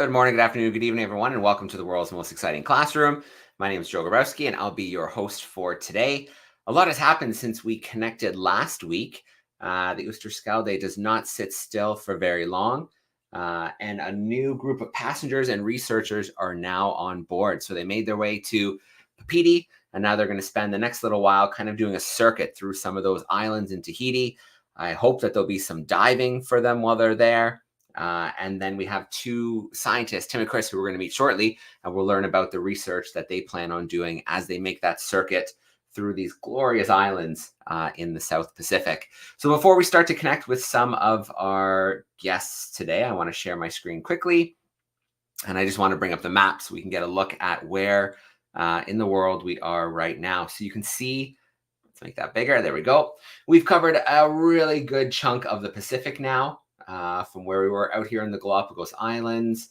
Good morning, good afternoon, good evening, everyone, and welcome to the world's most exciting classroom. My name is Joe Grabowski, and I'll be your host for today. A lot has happened since we connected last week. The Oosterschelde does not sit still for very long, and a new group of passengers and researchers are now on board. So they made their way to Papeete, and now they're going to spend the next little while kind of doing a circuit through some of those islands in Tahiti. I hope that there'll be some diving for them while they're there. And then we have two scientists, Tim and Chris, who we're going to meet shortly, and we'll learn about the research that they plan on doing as they make that circuit through these glorious islands in the South Pacific. So before we start to connect with some of our guests today, I want to share my screen quickly. And I just want to bring up the map so we can get a look at where in the world we are right now. So you can see, let's make that bigger. There we go. We've covered a really good chunk of the Pacific now. From where we were out here in the Galapagos Islands,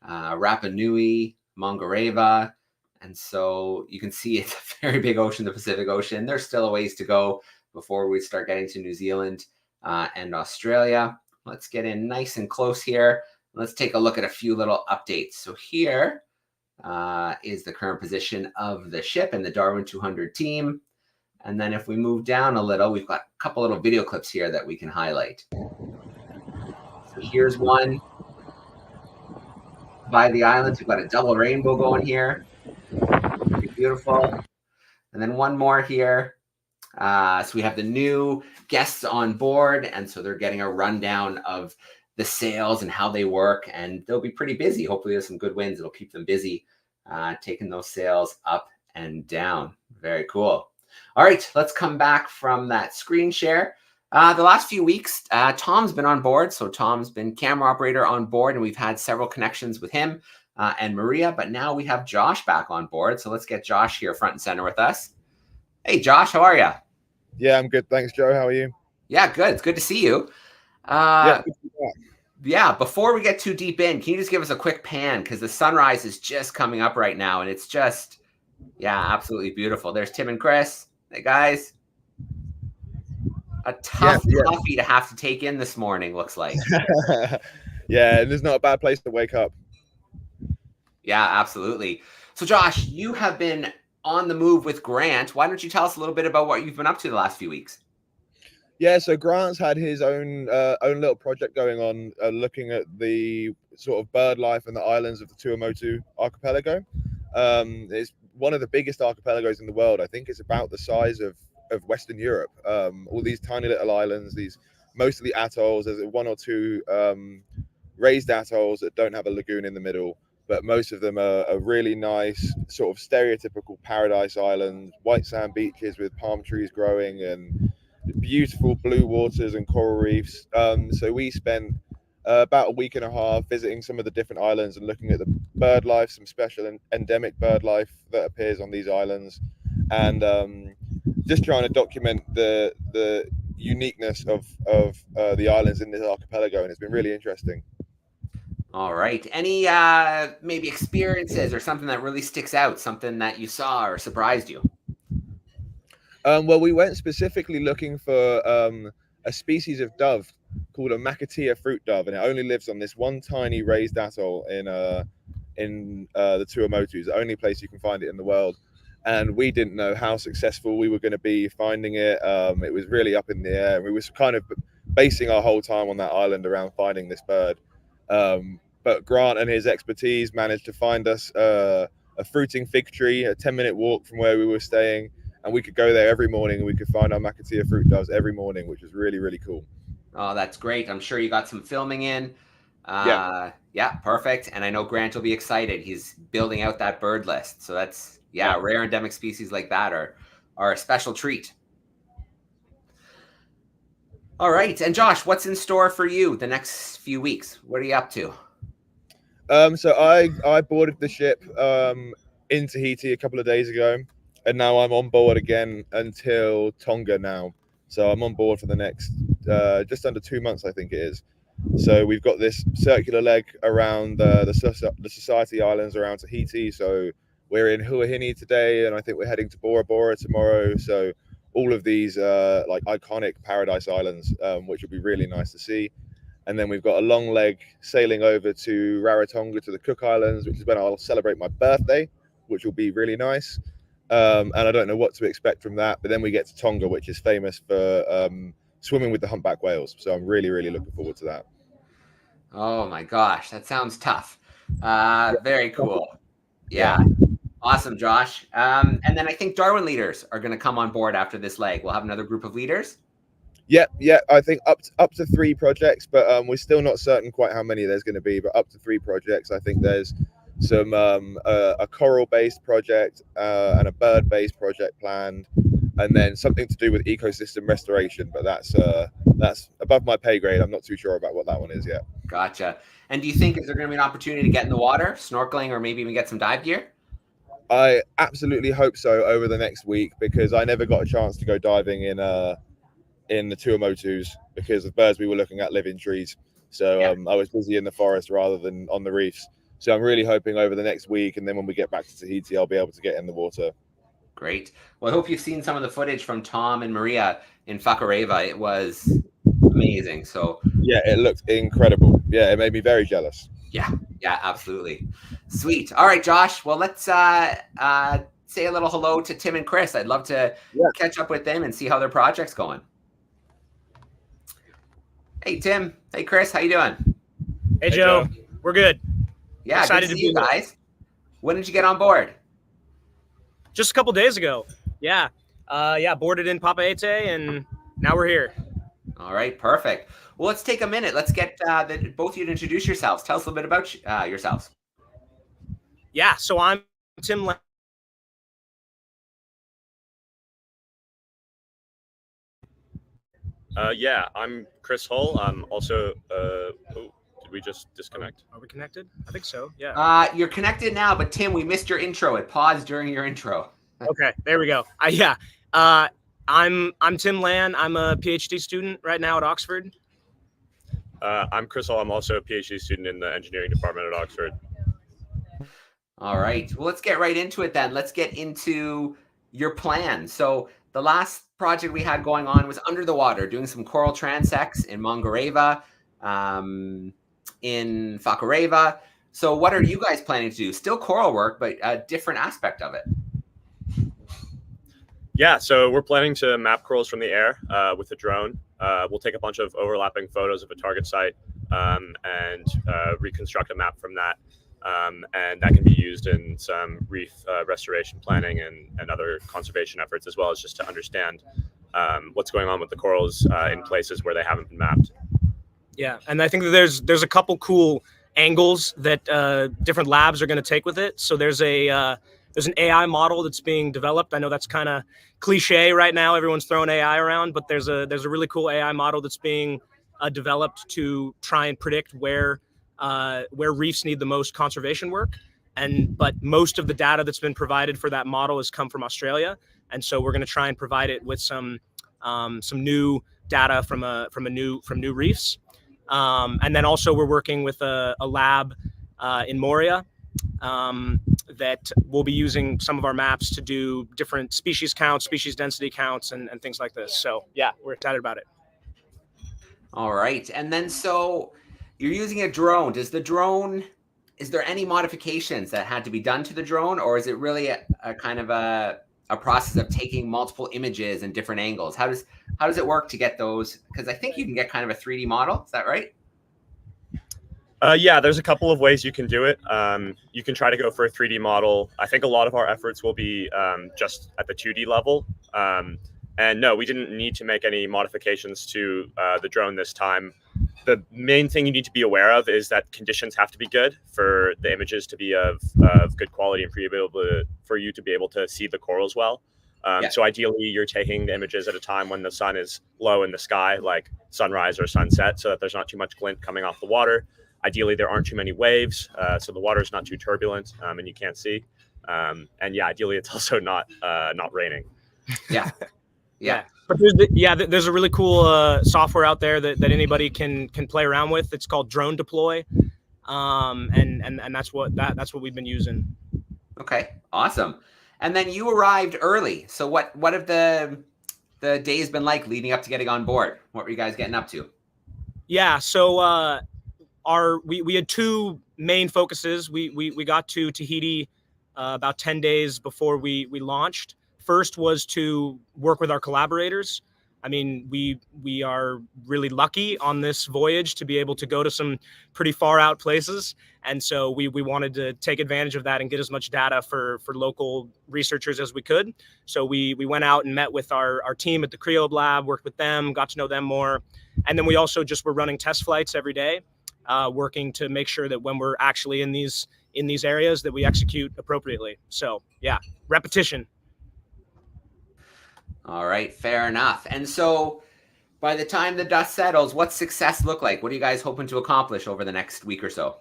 Rapa Nui, Mangareva. And so you can see it's a very big ocean, the Pacific Ocean. There's still a ways to go before we start getting to New Zealand and Australia. Let's get in nice and close here. Let's take a look at a few little updates. So here is the current position of the ship and the DARWIN200 team. And then if we move down a little, we've got a couple little video clips here that we can highlight. Here's one by the islands. We've got a double rainbow going here. Pretty beautiful. And then one more here. So we have the new guests on board. And so they're getting a rundown of the sails and how they work. And they'll be pretty busy. Hopefully there's some good winds. It'll keep them busy taking those sails up and down. Very cool. All right, let's come back from that screen share. The last few weeks, Tom's been on board. So Tom's been camera operator on board, and we've had several connections with him and Maria. But now we have Josh back on board. So let's get Josh here front and center with us. Hey, Josh, how are you? Yeah, I'm good. Thanks, Joe. How are you? Yeah, good. It's good to see you. Yeah, before we get too deep in, can you just give us a quick pan? Because the sunrise is just coming up right now, and it's just, yeah, absolutely beautiful. There's Tim and Chris. Hey, guys. A tough coffee to have to take in this morning, looks like. Yeah, and it's not a bad place to wake up. Yeah, absolutely. So, Josh, you have been on the move with Grant. Why don't you tell us a little bit about what you've been up to the last few weeks? Yeah, so Grant's had his own little project going on, looking at the sort of bird life in the islands of the Tuamotu archipelago. It's one of the biggest archipelagos in the world. I think it's about the size of Western Europe. All these tiny little islands, these mostly atolls. There's one or two raised atolls that don't have a lagoon in the middle, but most of them are really nice, sort of stereotypical paradise islands, white sand beaches with palm trees growing and beautiful blue waters and coral reefs. So we spent about a week and a half visiting some of the different islands and looking at the bird life, some special endemic bird life that appears on these islands, and just trying to document the uniqueness of the islands in this archipelago, and it's been really interesting. All right. Any maybe experiences or something that really sticks out, something that you saw or surprised you? Well, we went specifically looking for a species of dove called a Makatea fruit dove, and it only lives on this one tiny raised atoll in the Tuamotu, the only place you can find it in the world. And we didn't know how successful we were going to be finding it. It was really up in the air. We were kind of basing our whole time on that island around finding this bird. But Grant and his expertise managed to find us a fruiting fig tree, a 10-minute walk from where we were staying. And we could go there every morning and we could find our Makatea fruit doves every morning, which was really, really cool. Oh, that's great. I'm sure you got some filming in. Yeah, perfect. And I know Grant will be excited. He's building out that bird list. So that's, rare endemic species like that are a special treat. All right. And Josh, what's in store for you the next few weeks? What are you up to? So I boarded the ship in Tahiti a couple of days ago, and now I'm on board again until Tonga now. So I'm on board for the next just under 2 months, I think it is. So we've got this circular leg around the Society Islands around Tahiti. So we're in Huahine today, and I think we're heading to Bora Bora tomorrow. So all of these like iconic paradise islands, which will be really nice to see. and then we've got a long leg sailing over to Rarotonga to the Cook Islands, which is when I'll celebrate my birthday, which will be really nice. And I don't know what to expect from that. But then we get to Tonga, which is famous for swimming with the humpback whales. So I'm really, really looking forward to that. Oh my gosh, that sounds tough. Very cool. Yeah. Awesome, Josh. And then I think Darwin leaders are going to come on board after this leg. We'll have another group of leaders. Yeah. I think up to 3 projects, but we're still not certain quite how many there's going to be. But up to 3 projects. I think there's some a coral-based project and a bird-based project planned, and then something to do with ecosystem restoration. But that's above my pay grade. I'm not too sure about what that one is yet. Gotcha. And do you think is there going to be an opportunity to get in the water, snorkeling, or maybe even get some dive gear? I absolutely hope so over the next week, because I never got a chance to go diving in the Tuamotus because the birds we were looking at live in trees. So I was busy in the forest rather than on the reefs. So I'm really hoping over the next week, and then when we get back to Tahiti, I'll be able to get in the water. Great. Well, I hope you've seen some of the footage from Tom and Maria in Whakareva. It was amazing. So yeah, it looked incredible. Yeah, it made me very jealous. Yeah, absolutely. Sweet. All right, Josh. Well, let's say a little hello to Tim and Chris. I'd love to catch up with them and see how their project's going. Hey, Tim. Hey, Chris. How you doing? Hey, Joe. We're good. Yeah, excited to see you guys. When did you get on board? Just a couple days ago. Yeah. Boarded in Papeete, and now we're here. All right, perfect. Well, let's take a minute. Let's get both of you to introduce yourselves. Tell us a little bit about yourselves. Yeah, so I'm Tim. I'm Chris Hull. I'm also. Did we just disconnect? Are we connected? I think so. Yeah. You're connected now, but Tim, we missed your intro. It paused during your intro. Okay, there we go. I'm Tim Lan. I'm a PhD student right now at Oxford. I'm Chris Hall. I'm also a PhD student in the engineering department at Oxford. All right. Well, let's get right into it then. Let's get into your plan. So the last project we had going on was under the water, doing some coral transects in Mangareva, in Whakareva. So what are you guys planning to do? Still coral work, but a different aspect of it. Yeah, so we're planning to map corals from the air with a drone. We'll take a bunch of overlapping photos of a target site and reconstruct a map from that. And that can be used in some reef restoration planning and other conservation efforts, as well as just to understand what's going on with the corals in places where they haven't been mapped. Yeah, and I think that there's a couple cool angles that different labs are going to take with it. So there's an AI model that's being developed. I know that's kind of cliche right now. Everyone's throwing AI around, but there's a really cool AI model that's being developed to try and predict where reefs need the most conservation work. But most of the data that's been provided for that model has come from Australia, and so we're going to try and provide it with some new data from new reefs. And then also we're working with a lab in Moria that will be using some of our maps to do different species counts, species density counts, and things like this. So yeah, we're excited about it. All right. And then so you're using a drone. Is there any modifications that had to be done to the drone, or is it really a kind of a process of taking multiple images and different angles? How does it work to get those? Because I think you can get kind of a 3D model. Is that right? Yeah, there's a couple of ways you can do it. You can try to go for a 3D model. I think a lot of our efforts will be just at the 2D level. And no, we didn't need to make any modifications to the drone this time. The main thing you need to be aware of is that conditions have to be good for the images to be of good quality and for you to be able to see the corals well. So ideally, you're taking the images at a time when the sun is low in the sky, like sunrise or sunset, so that there's not too much glint coming off the water. Ideally, there aren't too many waves, so the water is not too turbulent and you can't see. And yeah, ideally, it's also not raining. Yeah. But there's a really cool software out there that anybody can play around with. It's called Drone Deploy, and that's what we've been using. Okay, awesome. And then you arrived early. So what have the days been like leading up to getting on board? What were you guys getting up to? Yeah. So we had two main focuses. We got to Tahiti about 10 days before we launched. First was to work with our collaborators. I mean, we are really lucky on this voyage to be able to go to some pretty far out places. And so we wanted to take advantage of that and get as much data for local researchers as we could. So we went out and met with our team at the Criob Lab, worked with them, got to know them more. And then we also just were running test flights every day, working to make sure that when we're actually in these areas that we execute appropriately. So yeah, repetition. All right, fair enough. And so by the time the dust settles, what's success look like? What are you guys hoping to accomplish over the next week or so?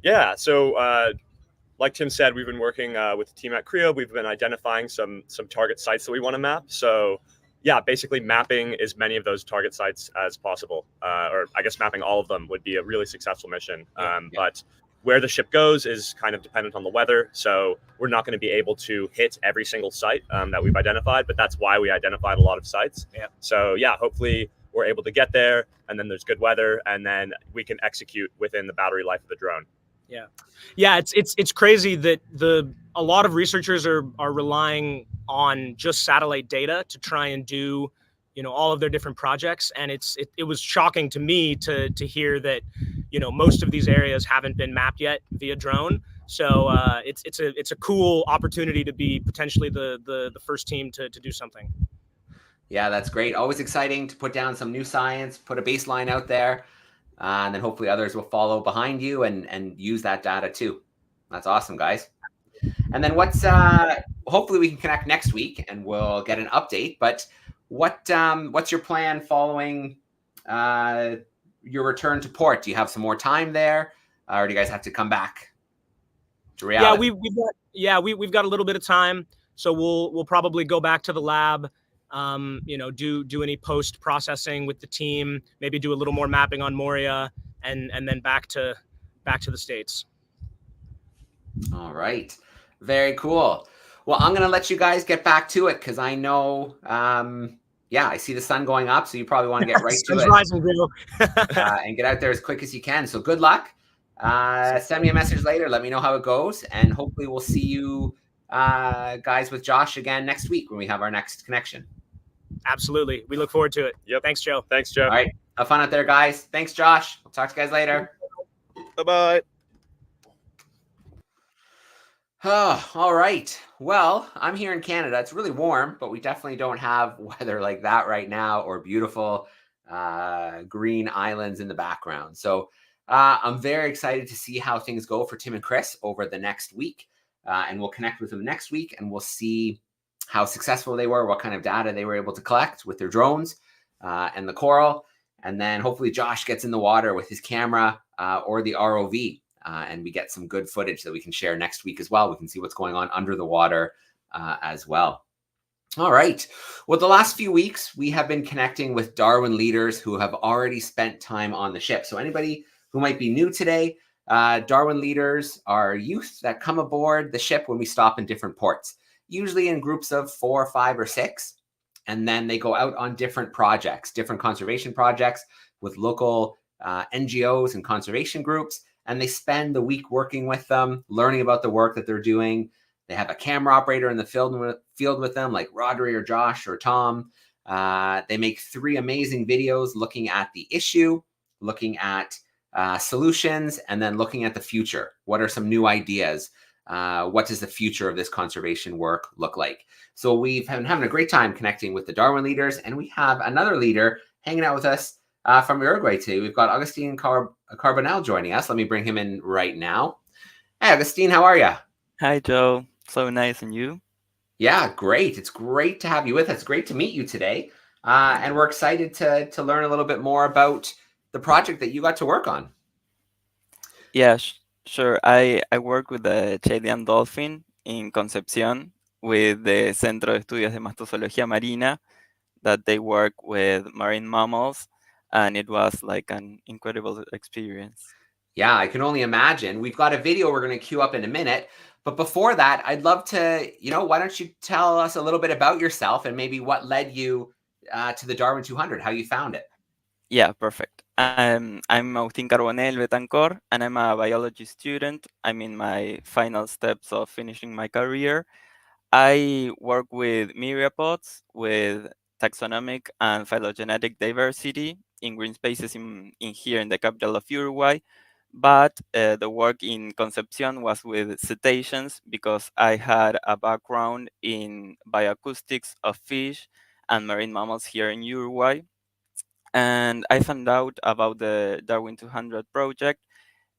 Yeah, so like Tim said, we've been working with the team at Creo. We've been identifying some target sites that we want to map. So yeah, basically mapping as many of those target sites as possible, or I guess mapping all of them would be a really successful mission. But where the ship goes is kind of dependent on the weather. So we're not going to be able to hit every single site that we've identified, but that's why we identified a lot of sites. Yeah. So yeah, hopefully we're able to get there, and then there's good weather, and then we can execute within the battery life of the drone. Yeah, it's crazy that a lot of researchers are relying on just satellite data to try and do, all of their different projects. And it was shocking to me to hear that, most of these areas haven't been mapped yet via drone. So it's a cool opportunity to be potentially the first team to do something. Yeah, that's great. Always exciting to put down some new science, put a baseline out there. And then hopefully others will follow behind you and use that data too. That's awesome, guys. And then hopefully we can connect next week and we'll get an update. But what's your plan following your return to port? Do you have some more time there, or do you guys have to come back to reality? We've got a little bit of time, so we'll probably go back to the lab. Do any post processing with the team, maybe do a little more mapping on Moria, and then back to the States. All right. Very cool. Well, I'm going to let you guys get back to it because I know, I see the sun going up, so you probably want to get right to it. Rising, and get out there as quick as you can. So good luck. Send me a message later. Let me know how it goes. And hopefully we'll see you guys with Josh again next week when we have our next connection. Absolutely. We look forward to it. Yep. Thanks, Joe. Thanks, Joe. All right. Have fun out there, guys. Thanks, Josh. We'll talk to you guys later. Bye-bye. Oh, all right. Well, I'm here in Canada. It's really warm, but we definitely don't have weather like that right now, or beautiful green islands in the background. So I'm very excited to see how things go for Tim and Chris over the next week. And we'll connect with them next week, and we'll see how successful they were, what kind of data they were able to collect with their drones and the coral. And then hopefully Josh gets in the water with his camera or the ROV. And we get some good footage that we can share next week as well. We can see what's going on under the water as well. All right. Well, the last few weeks, we have been connecting with Darwin leaders who have already spent time on the ship. So anybody who might be new today, Darwin leaders are youth that come aboard the ship when we stop in different ports, usually in groups of 4, 5, or 6. And then they go out on different projects, different conservation projects with local NGOs and conservation groups. And they spend the week working with them, learning about the work that they're doing. They have a camera operator in the field with them, like Rodri or Josh or Tom. They make 3 amazing videos looking at the issue, looking at solutions, and then looking at the future. What are some new ideas? What does the future of this conservation work look like? So we've been having a great time connecting with the Darwin leaders, and we have another leader hanging out with us from Uruguay today. We've got Agustín Carbonell joining us. Let me bring him in right now. Hey, Agustín, how are you? Hi, Joe. So nice, and you? Yeah, great. It's great to have you with us. Great to meet you today. And we're excited to learn a little bit more about the project that you got to work on. Yeah, sure. I work with the Chilean dolphin in Concepcion with the Centro de Estudios de Mastozoología Marina, that they work with marine mammals, and it was like an incredible experience. Yeah, I can only imagine. We've got a video we're going to queue up in a minute. But before that, I'd love to, why don't you tell us a little bit about yourself and maybe what led you to the DARWIN200, how you found it? Yeah, perfect. I'm Agustín Carbonell Betancor, and I'm a biology student. I'm in my final steps of finishing my career. I work with myriapods, with taxonomic and phylogenetic diversity in green spaces in here in the capital of Uruguay. But the work in Concepcion was with cetaceans because I had a background in bioacoustics of fish and marine mammals here in Uruguay. And I found out about the Darwin200 project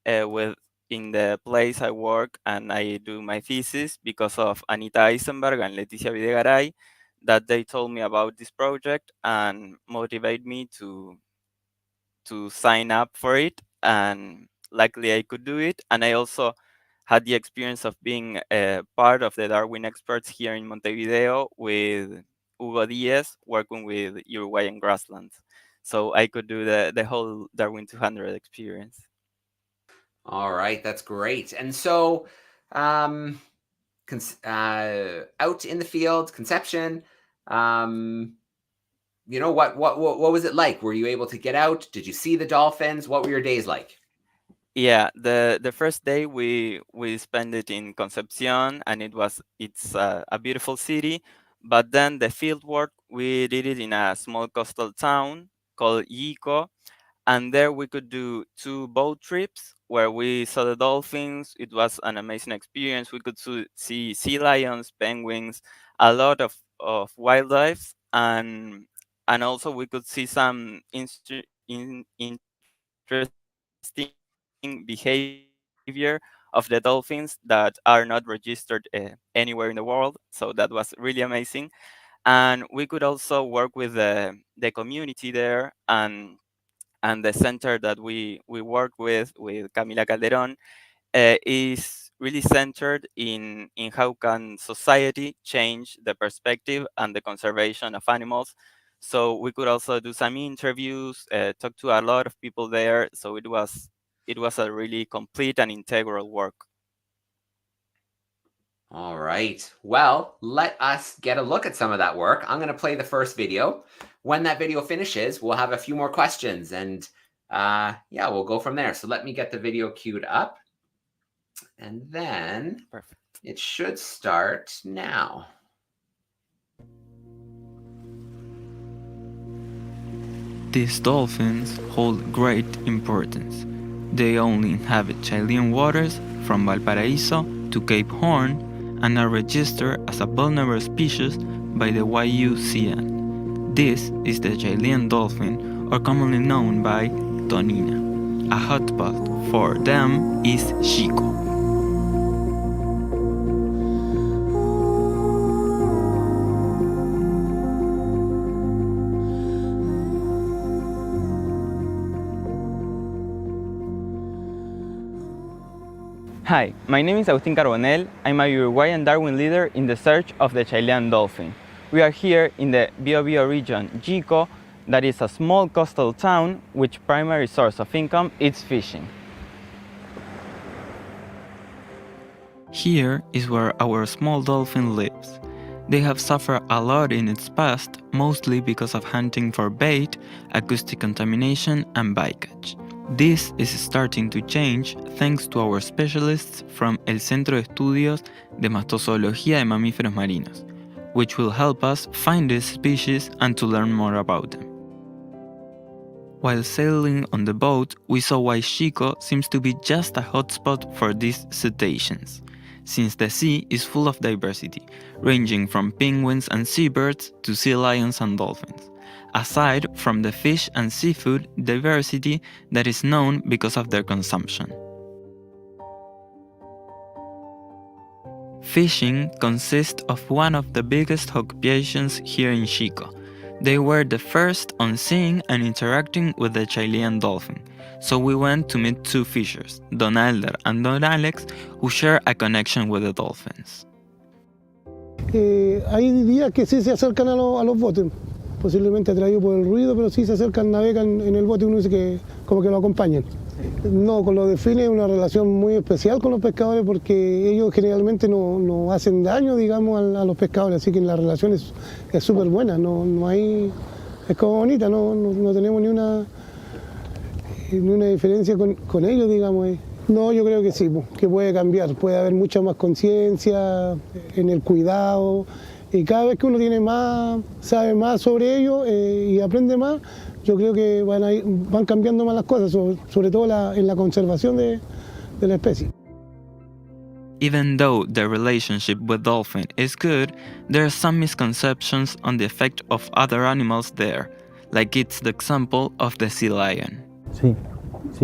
with in the place I work and I do my thesis because of Anita Eisenberg and Leticia Videgaray, that they told me about this project and motivate me to sign up for it. And luckily I could do it. And I also had the experience of being a part of the Darwin experts here in Montevideo with Hugo Diaz working with Uruguayan grasslands. So I could do the whole Darwin200 experience. All right, that's great. And so, out in the field, Concepcion, what was it like? Were you able to get out? Did you see the dolphins? What were your days like? Yeah, the first day we spent it in Concepcion, and it's a beautiful city. But then the field work we did it in a small coastal town called Yico, and there we could do 2 boat trips where we saw the dolphins. It was an amazing experience. We could see sea lions, penguins, a lot of wildlife, and also we could see some interesting behavior of the dolphins that are not registered anywhere in the world. So that was really amazing. And we could also work with the community there, and the center that we work with Camila Calderon is really centered in how can society change the perspective and the conservation of animals. So we could also do some interviews, talk to a lot of people there. So it was a really complete and integral work. All right. Well, let us get a look at some of that work. I'm going to play the first video. When that video finishes, we'll have a few more questions, and we'll go from there. So let me get the video queued up, and then Perfect. it should start now. These dolphins hold great importance. They only inhabit Chilean waters from Valparaiso to Cape Horn and are registered as a vulnerable species by the IUCN. This is the Chilean dolphin, or commonly known by tonina. A hotspot for them is Chico. Hi, my name is Agustín Carbonell. I'm a Uruguayan Darwin leader in the search of the Chilean dolphin. We are here in the Biobío region, Yico, that is a small coastal town which primary source of income is fishing. Here is where our small dolphin lives. They have suffered a lot in its past, mostly because of hunting for bait, acoustic contamination, and bycatch. This is starting to change thanks to our specialists from el Centro de Estudios de Mastozoología de Mamíferos Marinos, which will help us find these species and to learn more about them. While sailing on the boat, we saw why Chico seems to be just a hotspot for these cetaceans, since the sea is full of diversity, ranging from penguins and seabirds to sea lions and dolphins, aside from the fish and seafood diversity that is known because of their consumption. Fishing consists of one of the biggest occupations here in Chico. They were the first on seeing and interacting with the Chilean dolphin, so we went to meet 2 fishers, Don Elder and Don Alex, who share a connection with the dolphins. Hay días que sí se acercan a los botes, posiblemente atraídos por el ruido, pero sí se acercan, navegan en el bote, uno dice que como que lo acompañan. No, con los delfines es una relación muy especial con los pescadores porque ellos generalmente no hacen daño, digamos, a los pescadores, así que la relación es súper buena, no hay es como bonita, no tenemos ni una diferencia con ellos, digamos. No, yo creo que sí, que puede cambiar, puede haber mucha más conciencia en el cuidado, y cada vez que uno sabe más sobre ellos y aprende más, yo creo que van cambiando más las cosas, sobre todo en la conservación de la especie. Even though the relationship with dolphin is good, there are some misconceptions on the effect of other animals there, like it's the example of the sea lion. Sí,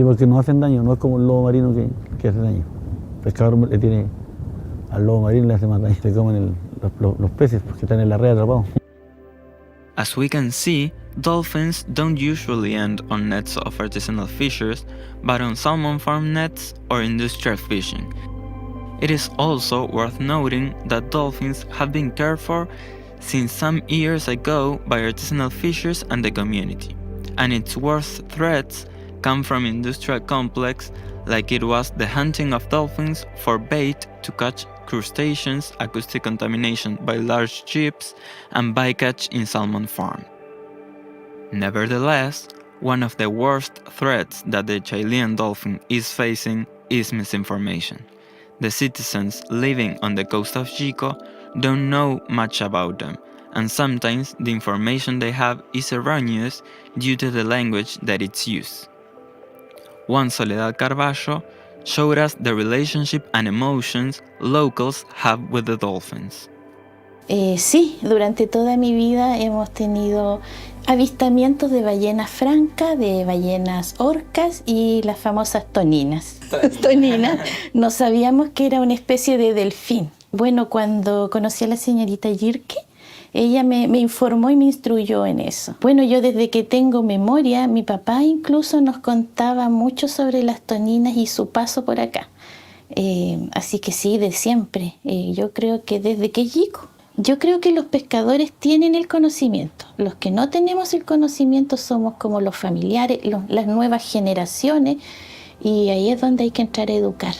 porque no hacen daño, no es como el lobo marino que hace daño. El pescador al lobo marino le hace más daño, le comen los peces porque están en la red atrapados. As we can see, dolphins don't usually end on nets of artisanal fishers, but on salmon farm nets or industrial fishing. It is also worth noting that dolphins have been cared for since some years ago by artisanal fishers and the community, and its worst threats come from industrial complex like it was the hunting of dolphins for bait to catch crustaceans, acoustic contamination by large ships, and bycatch in salmon farm. Nevertheless, one of the worst threats that the Chilean dolphin is facing is misinformation. The citizens living on the coast of Chico don't know much about them, and sometimes the information they have is erroneous due to the language that it's used. Juan Soledad Carballo showed us the relationship and emotions locals have with the dolphins. Sí, durante toda mi vida hemos tenido avistamientos de ballenas francas, de ballenas orcas y las famosas toninas. Toninas. No sabíamos que era una especie de delfín. Bueno, cuando conocí a la señorita Yirke, ella me informó y me instruyó en eso. Bueno, yo desde que tengo memoria, mi papá incluso nos contaba mucho sobre las toninas y su paso por acá. Así que sí, de siempre. Yo creo que desde que chico. Yo creo que los pescadores tienen el conocimiento. Los que no tenemos el conocimiento somos como los familiares, las nuevas generaciones, y ahí es donde hay que entrar a educar.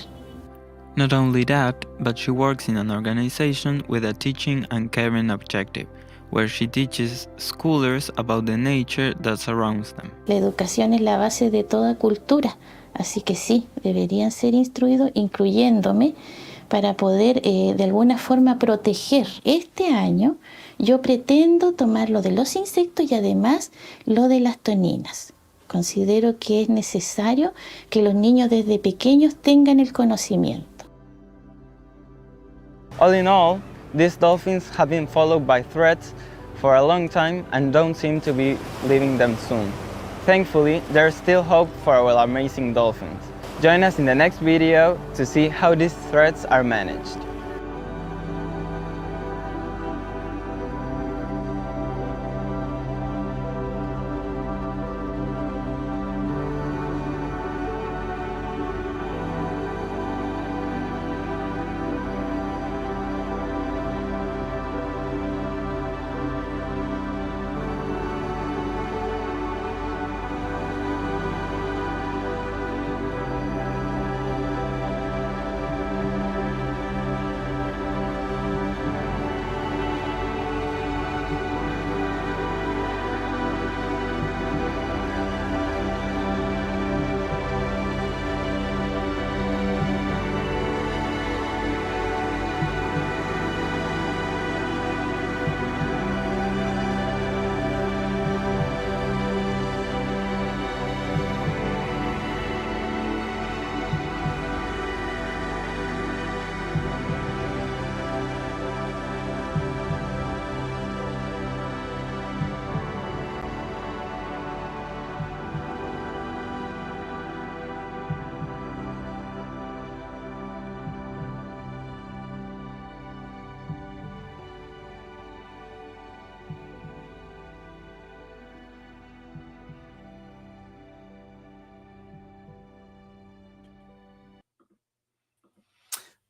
Not only that, but she works in an organization with a teaching and caring objective, where she teaches schoolers about the nature that surrounds them. La educación es la base de toda cultura, así que sí, deberían ser instruidos, incluyéndome, para poder de alguna forma proteger. Este año yo pretendo tomar lo de los insectos y además lo de las toninas. Considero que es necesario que los niños desde pequeños tengan el conocimiento. All in all, these dolphins have been followed by threats for a long time and don't seem to be leaving them soon. Thankfully, there's still hope for our amazing dolphins. Join us in the next video to see how these threats are managed.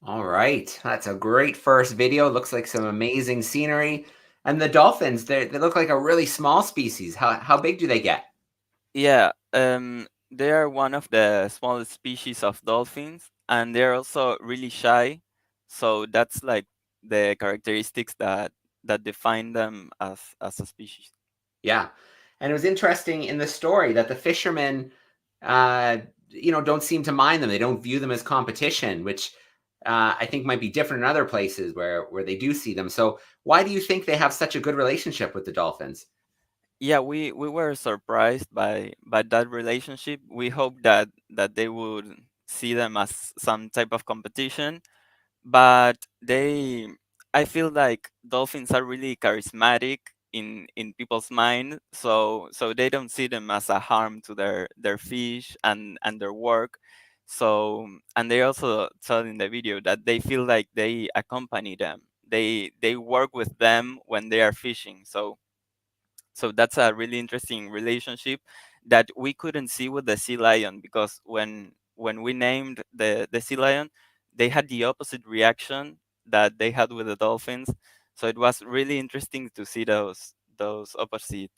All right, that's a great first video. Looks like some amazing scenery. And the dolphins, they look like a really small species. How big do they get? Yeah, they are one of the smallest species of dolphins, and they're also really shy. So that's like the characteristics that define them as a species. Yeah. And it was interesting in the story that the fishermen, don't seem to mind them. They don't view them as competition, which I think might be different in other places where they do see them. So why do you think they have such a good relationship with the dolphins? Yeah, we were surprised by that relationship. We hope that they would see them as some type of competition, but I feel like dolphins are really charismatic in people's mind, so they don't see them as a harm to their fish and their work. So, and they also said in the video that they feel like they accompany them. They work with them when they are fishing. So that's a really interesting relationship that we couldn't see with the sea lion, because when we named the sea lion, they had the opposite reaction that they had with the dolphins. So it was really interesting to see those opposite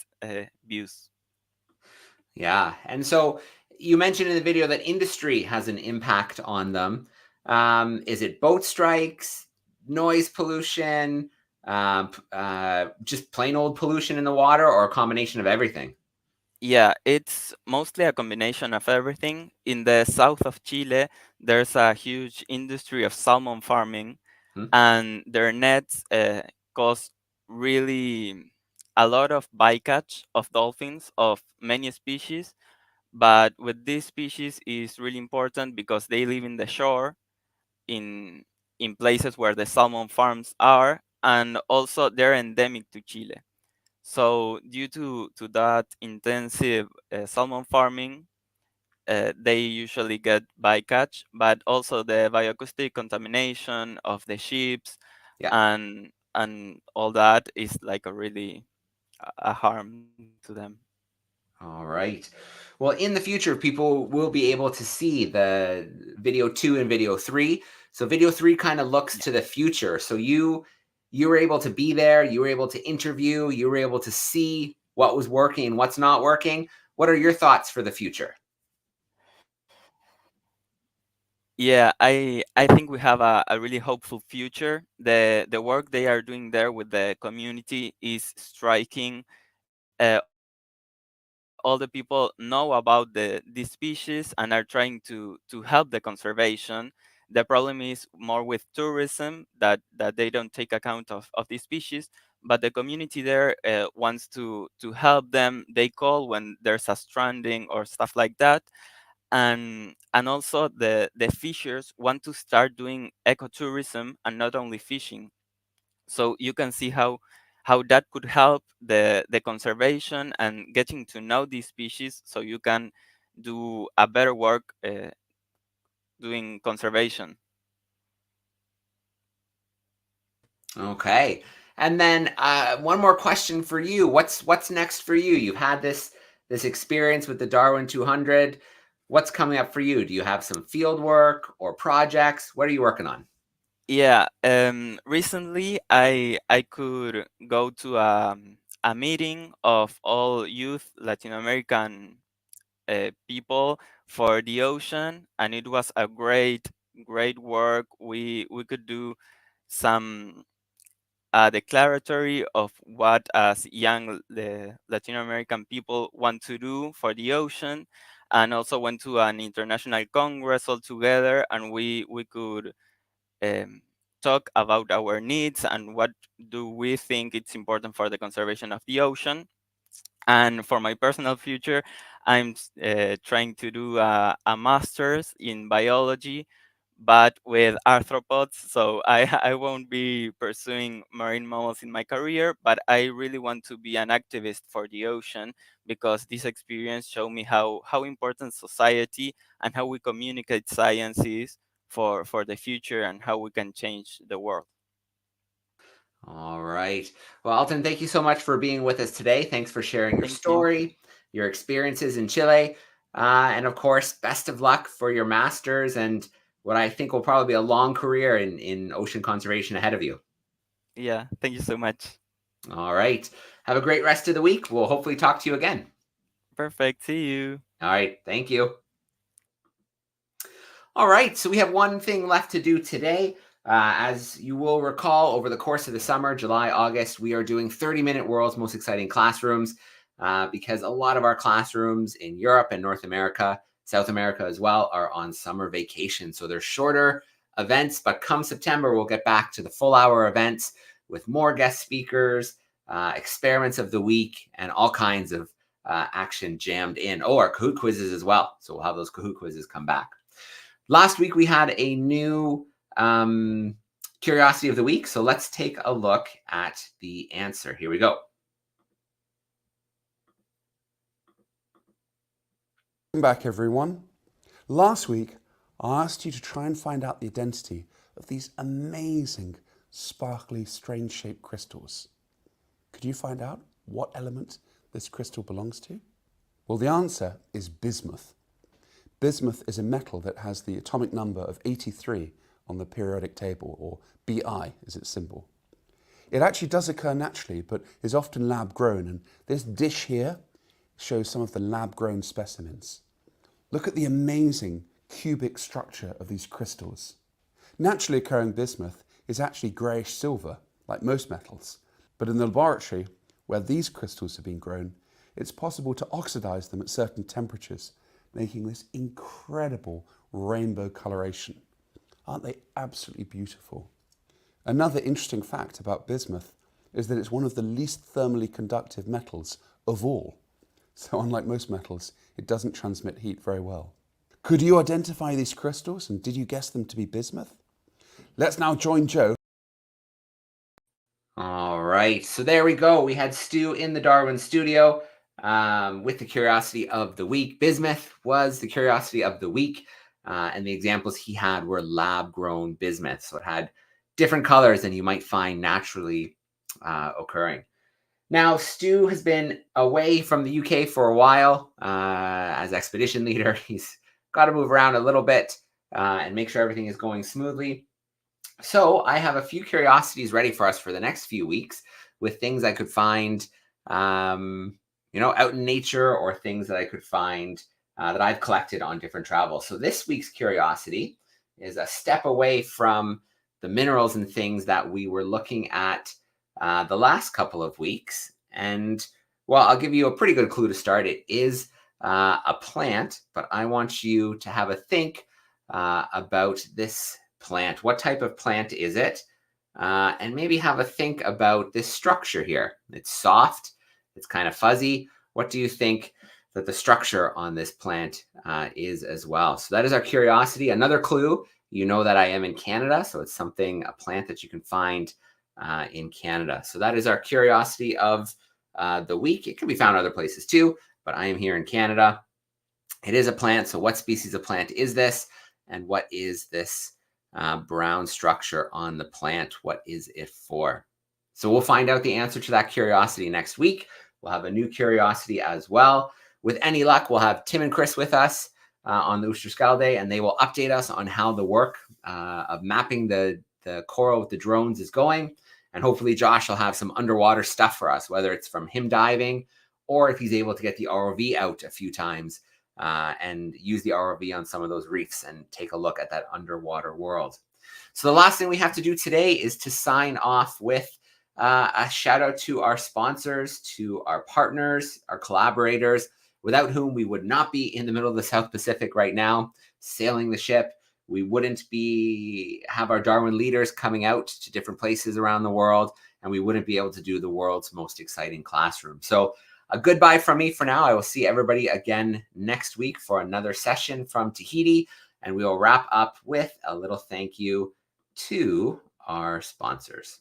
views. Yeah. And so you mentioned in the video that industry has an impact on them. Is it boat strikes, noise pollution, just plain old pollution in the water, or a combination of everything? Yeah, it's mostly a combination of everything. In the south of Chile, there's a huge industry of salmon farming, Hmm. and their nets cause really a lot of bycatch of dolphins of many species. But with this species is really important because they live in the shore, in places where the salmon farms are, and also they're endemic to Chile. So due to that intensive salmon farming, they usually get bycatch, but also the bioacoustic contamination of the ships Yeah. and all that is like a really a harm to them. All right. Well, in the future, people will be able to see the video 2 and video 3. So video 3 kind of looks to the future. So you were able to be there, you were able to interview, you were able to see what was working and what's not working. What are your thoughts for the future? Yeah, I think we have a really hopeful future. The work they are doing there with the community is striking. All the people know about the species and are trying to help the conservation. The problem is more with tourism, that they don't take account of these species, but the community there wants to help them. They call when there's a stranding or stuff like that. And also the fishers want to start doing ecotourism and not only fishing. So you can see how that could help the conservation and getting to know these species, so you can do a better work doing conservation. Okay. And then one more question for you. What's next for you? You've had this experience with the Darwin 200. What's coming up for you? Do you have some field work or projects? What are you working on? Yeah, recently I could go to a meeting of all youth Latin American people for the ocean, and it was a great work. We could do some declaratory of what as young Latin American people want to do for the ocean, and also went to an international congress all together, and we could um, talk about our needs and what do we think it's important for the conservation of the ocean. And for my personal future, I'm trying to do a master's in biology, but with arthropods. So I won't be pursuing marine mammals in my career, but I really want to be an activist for the ocean, because this experience showed me how important society and how we communicate science is for the future and how we can change the world. All right. Well, Alton, thank you so much for being with us today. Thanks for sharing your Thank you. story, your experiences in Chile, and of course, best of luck for your master's and what I think will probably be a long career in ocean conservation ahead of you. Yeah, thank you so much. All right. Have a great rest of the week. We'll hopefully talk to you again. Perfect. See you. All right. Thank you. All right. So we have one thing left to do today. As you will recall, over the course of the summer, July, August, we are doing 30-minute World's Most Exciting Classrooms. because a lot of our classrooms in Europe and North America, South America as well, are on summer vacation. So they're shorter events, but come September, we'll get back to the full-hour events with more guest speakers, experiments of the week, and all kinds of action jammed in. Oh, our Kahoot quizzes as well. So we'll have those Kahoot quizzes come back. Last week, we had a new curiosity of the week. So let's take a look at the answer. Here we go. Welcome back, everyone. Last week, I asked you to try and find out the identity of these amazing, sparkly, strange-shaped crystals. Could you find out what element this crystal belongs to? Well, the answer is bismuth. Bismuth is a metal that has the atomic number of 83 on the periodic table, or Bi is its symbol. It actually does occur naturally, but is often lab-grown, and this dish here shows some of the lab-grown specimens. Look at the amazing cubic structure of these crystals. Naturally occurring bismuth is actually greyish silver, like most metals, but in the laboratory where these crystals have been grown, it's possible to oxidize them at certain temperatures, making this incredible rainbow coloration. Aren't they absolutely beautiful? Another interesting fact about bismuth is that it's one of the least thermally conductive metals of all. So unlike most metals, it doesn't transmit heat very well. Could you identify these crystals, and did you guess them to be bismuth? Let's now join Joe. All right, so there we go. We had Stu in the Darwin studio with the curiosity of the week. Bismuth was the curiosity of the week, and the examples he had were lab-grown bismuth. So it had different colors than you might find naturally occurring. Now, Stu has been away from the UK for a while as expedition leader. He's got to move around a little bit and make sure everything is going smoothly. So I have a few curiosities ready for us for the next few weeks with things I could find, out in nature, or things that I could find that I've collected on different travels. So this week's curiosity is a step away from the minerals and things that we were looking at the last couple of weeks. And well, I'll give you a pretty good clue to start. It is a plant, but I want you to have a think about this plant. What type of plant is it? And maybe have a think about this structure here. It's soft. It's kind of fuzzy. What do you think that the structure on this plant is as well? So that is our curiosity. Another clue, you know that I am in Canada, so it's a plant that you can find in Canada. So that is our curiosity of the week. It can be found other places too, but I am here in Canada. It is a plant. So what species of plant is this? And what is this brown structure on the plant? What is it for? So we'll find out the answer to that curiosity next week. We'll have a new curiosity as well. With any luck, we'll have Tim and Chris with us on the Oosterschelde, and they will update us on how the work of mapping the coral with the drones is going. And hopefully Josh will have some underwater stuff for us, whether it's from him diving or if he's able to get the ROV out a few times and use the ROV on some of those reefs and take a look at that underwater world. So the last thing we have to do today is to sign off with a shout out to our sponsors, to our partners, our collaborators, without whom we would not be in the middle of the South Pacific right now, sailing the ship. We wouldn't have our Darwin leaders coming out to different places around the world, and we wouldn't be able to do the world's most exciting classroom. So a goodbye from me for now. I will see everybody again next week for another session from Tahiti, and we will wrap up with a little thank you to our sponsors.